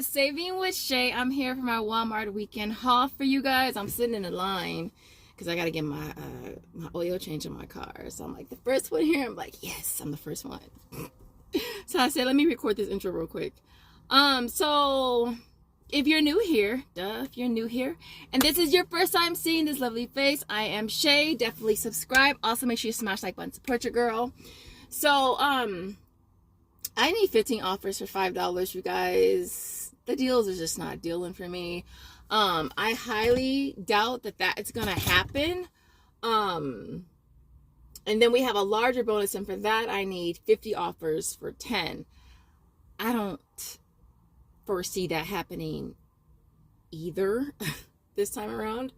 Saving with Shay. I'm here for my Walmart weekend haul for you guys. I'm sitting in a line because I gotta get my my oil change in my car. So I'm like the first one here. I'm like, yes, I'm the first one. So I said, let me record this intro real quick. So if you're new here, if you're new here, and this is your first time seeing this lovely face, I am Shay. Definitely subscribe. Also, make sure you smash like button, support your girl. So, I need 15 offers for $5, you guys. The deals are just not dealing for me. I highly doubt that it's gonna happen. And then we have a larger bonus, and for that I need 50 offers for 10. I don't foresee that happening either this time around.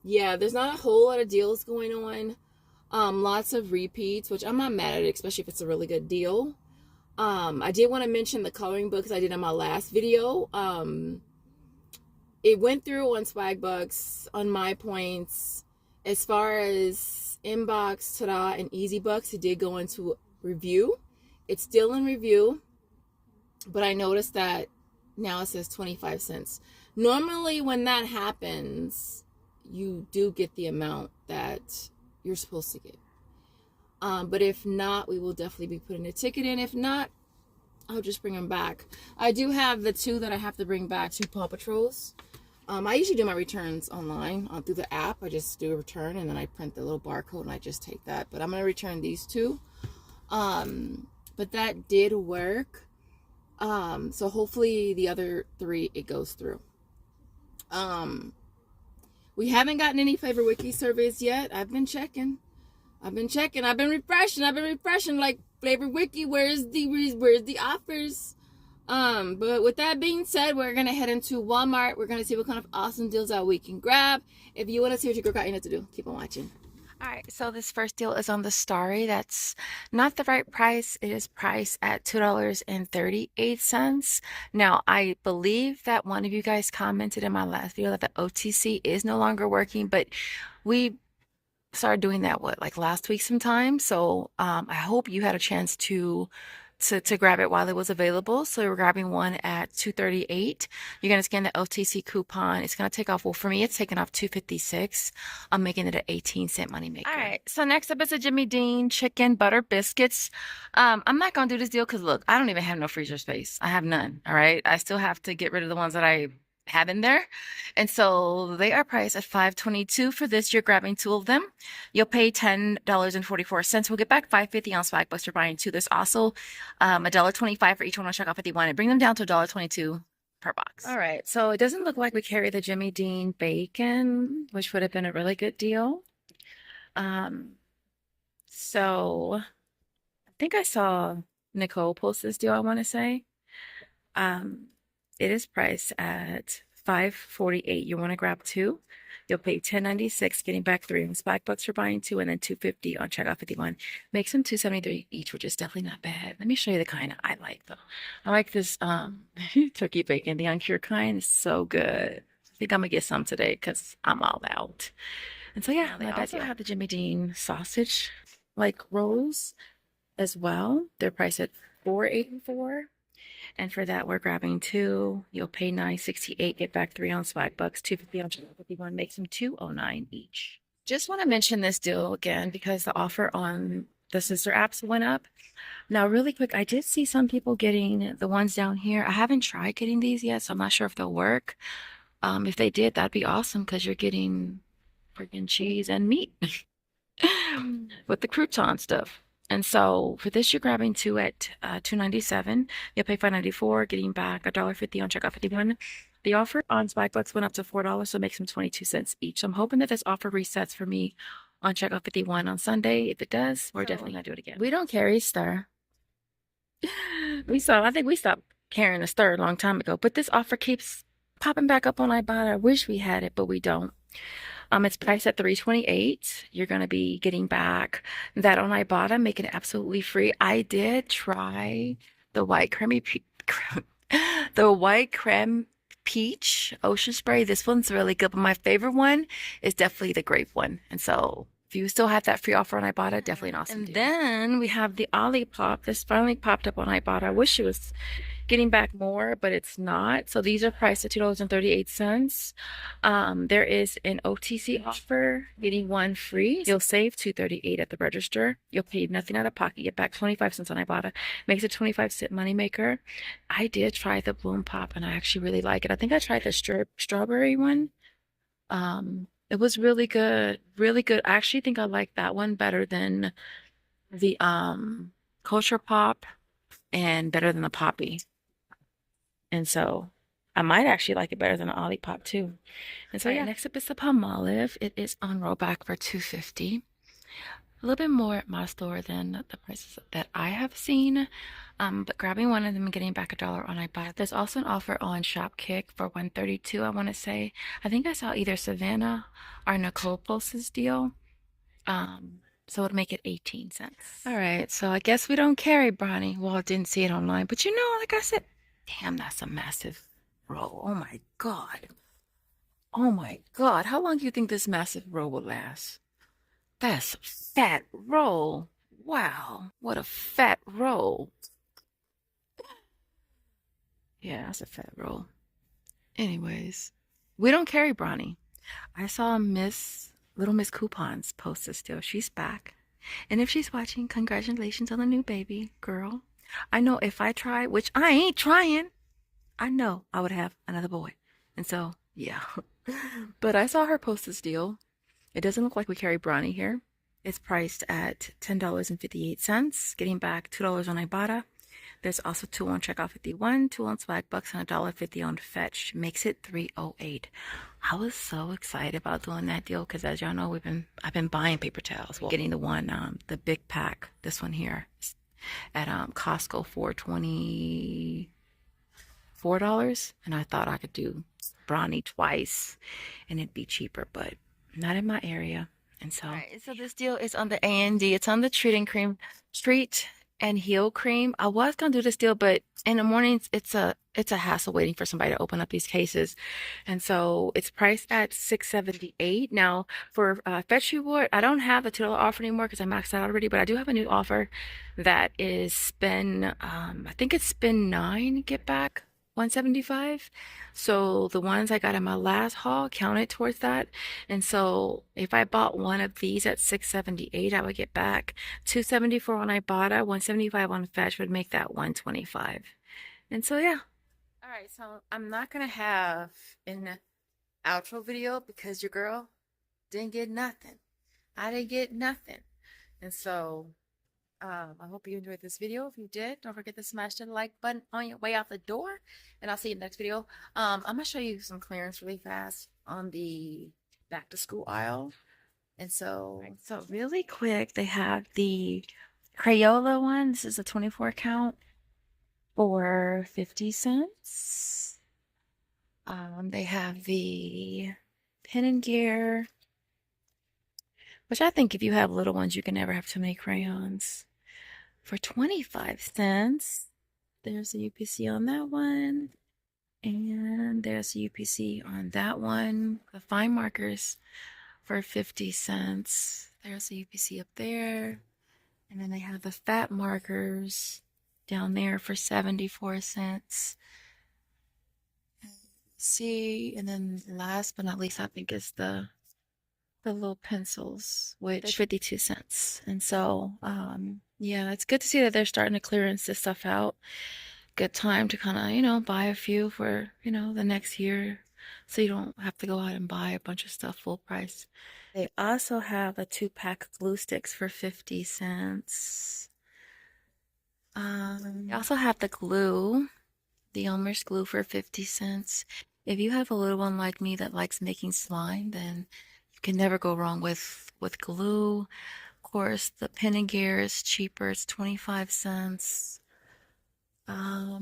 Yeah, there's not a whole lot of deals going on. Lots of repeats, which I'm not mad at it, especially if it's a really good deal. I did want to mention the coloring books I did in my last video. It went through on Swagbucks, on my points. As far as Inbox, Tada, and Easy Bucks, it did go into review. It's still in review, but I noticed that now it says 25 cents. Normally when that happens, you do get the amount that you're supposed to get. But if not, we will definitely be putting a ticket in. If not, I'll just bring them back. I do have the 2 that I have to bring back, 2 Paw Patrols. I usually do my returns online through the app. I just do a return and then I print the little barcode and I just take that. But I'm going to return these 2. But that did work. So hopefully the other 3, it goes through. We haven't gotten any Flavor Wiki surveys yet. I've been checking. I've been refreshing like Flavor Wiki. Where's the offers? But with that being said, we're gonna head into Walmart. We're gonna see what kind of awesome deals that we can grab. If you want to see what your girl got, you know what to do. Keep on watching. All right, so this first deal is on the Starry. That's not the right price. It is priced at $2.38. Now, I believe that one of you guys commented in my last video that the OTC is no longer working, but we started doing that, like last week sometime. So I hope you had a chance to grab it while it was available. So we're grabbing one at $2.38. You're going to scan the OTC coupon. It's going to take off, well, for me, it's taking off $2.56. I'm making it an 18-cent moneymaker. All right, so next up is a Jimmy Dean chicken butter biscuits. I'm not going to do this deal because, look, I don't even have no freezer space. I have none, all right? I still have to get rid of the ones that I have in there, and so they are priced at $5.22 for this. You're grabbing 2 of them. You'll pay $10.44. We'll get back $5.50 on Swagbucks for buying 2. There's also $1.25 for each one on checkout 51 and bring them down to $1.22 per box. All right, so it doesn't look like we carry the Jimmy Dean bacon, which would have been a really good deal. So I think I saw Nicole post this deal, I want to say. It is priced at $5.48. You want to grab 2. You'll pay $10.96, getting back 3 on Swagbucks for buying 2, and then $2.50 on checkout 51. Makes them $2.73 each, which is definitely not bad. Let me show you the kind I like, though. I like this turkey bacon. The uncured kind is so good. I think I'm going to get some today because I'm all out. And so, yeah, they also have the Jimmy Dean sausage, like, rolls as well. They're priced at $4.84. And for that, we're grabbing 2. You'll pay $9.68, get back 3 on Swagbucks, $2.50 on checkout 51, makes them $2.09 each. Just want to mention this deal again because the offer on the sister apps went up. Now, really quick, I did see some people getting the ones down here. I haven't tried getting these yet, so I'm not sure if they'll work. If they did, that'd be awesome because you're getting freaking cheese and meat with the crouton stuff. And so for this, you're grabbing 2 at $2.97. You'll pay $5.94, getting back $1.50 on checkout 51. The offer on Swagbucks went up to $4, so it makes them 22 cents each. So I'm hoping that this offer resets for me on checkout 51 on Sunday. If it does, we're definitely gonna do it again. We don't carry Stir. I think we stopped carrying a Stir a long time ago, but this offer keeps popping back up on Ibotta. I wish we had it, but we don't. It's priced at $3.28. You're going to be getting back that on Ibotta, making it absolutely free. I did try the white creme peach ocean spray. This one's really good, but my favorite one is definitely the grape one. And so if you still have that free offer on Ibotta, definitely an awesome deal. And then we have the OliPop. This finally popped up on Ibotta. I wish it was getting back more, but it's not. So these are priced at $2.38. There is an OTC offer, getting one free. You'll save $2.38 at the register. You'll pay nothing out of pocket. Get back 25 cents on Ibotta. Makes a 25-cent moneymaker. I did try the Bloom Pop, and I actually really like it. I think I tried the strawberry one. It was really good, really good. I actually think I like that one better than the kosher pop and better than the poppy. And so I might actually like it better than the OliPop too. And so yeah, next up is the Palmolive. It is on rollback for $2.50. A little bit more at my store than the prices that I have seen. But grabbing one of them and getting back $1 on Ibotta. There's also an offer on Shopkick for $132, I want to say. I think I saw either Savannah or Nicole post this deal. So it'll make it 18 cents. All right, so I guess we don't carry brownie. Well, I didn't see it online, but you know, like I said, damn, that's a massive roll. Oh my God. Oh my God. How long do you think this massive roll will last? That's a fat roll. Wow, what a fat roll. Yeah, that's a fat roll. Anyways, we don't carry brownie. I saw Little Miss Coupons post this still. She's back. And if she's watching, congratulations on the new baby, girl. I know if I try, which I ain't trying, I know I would have another boy. And so, yeah. But I saw her post this deal. It doesn't look like we carry brownie here. It's priced at $10.58, getting back $2 on Ibotta. There's also 2 on Checkout 51, 2 on Swagbucks, and $1.50 on Fetch. Makes it $3.08. I was so excited about doing that deal because, as y'all know, I've been buying paper towels. Well, getting the one, the big pack, this one here, at Costco for $24, and I thought I could do brownie twice, and it'd be cheaper, but not in my area. And so, so this deal is on the A&D. It's on the treat and heal cream. I was gonna do this deal, but in the mornings it's a hassle waiting for somebody to open up these cases, and so it's priced at $6.78. Now for Fetch Reward, I don't have the $2 offer anymore because I maxed out already, but I do have a new offer that is spend I think it's spend 9, get back $175. So the ones I got in my last haul counted towards that. And so if I bought one of these at $6.78, I would get back $2.74 on Ibotta, $175 on Fetch would make that $125. And so yeah. All right, so I'm not gonna have an outro video because your girl didn't get nothing. I didn't get nothing. And so I hope you enjoyed this video. If you did, don't forget to smash the like button on your way out the door. And I'll see you in the next video. I'm going to show you some clearance really fast on the back to school aisle. And so really quick, they have the Crayola one. This is a 24 count for 50 cents. They have the Pen and Gear, which I think if you have little ones, you can never have too many crayons, for 25 cents. There's a UPC on that one. And there's a UPC on that one. The fine markers for 50 cents. There's a UPC up there. And then they have the fat markers down there for 74 cents. See, and then last but not least, I think is the little pencils, which 52 cents. And so, yeah, it's good to see that they're starting to clearance this stuff out. Good time to kind of, you know, buy a few for, you know, the next year, so you don't have to go out and buy a bunch of stuff full price. They also have a 2-pack glue sticks for 50 cents. They also have the glue, the Elmer's glue for 50 cents. If you have a little one like me that likes making slime, then you can never go wrong with glue. Of course, the Pen and Gear is cheaper. It's 25 cents. I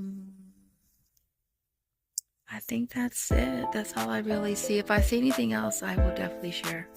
think that's it. That's all I really see. If I see anything else, I will definitely share.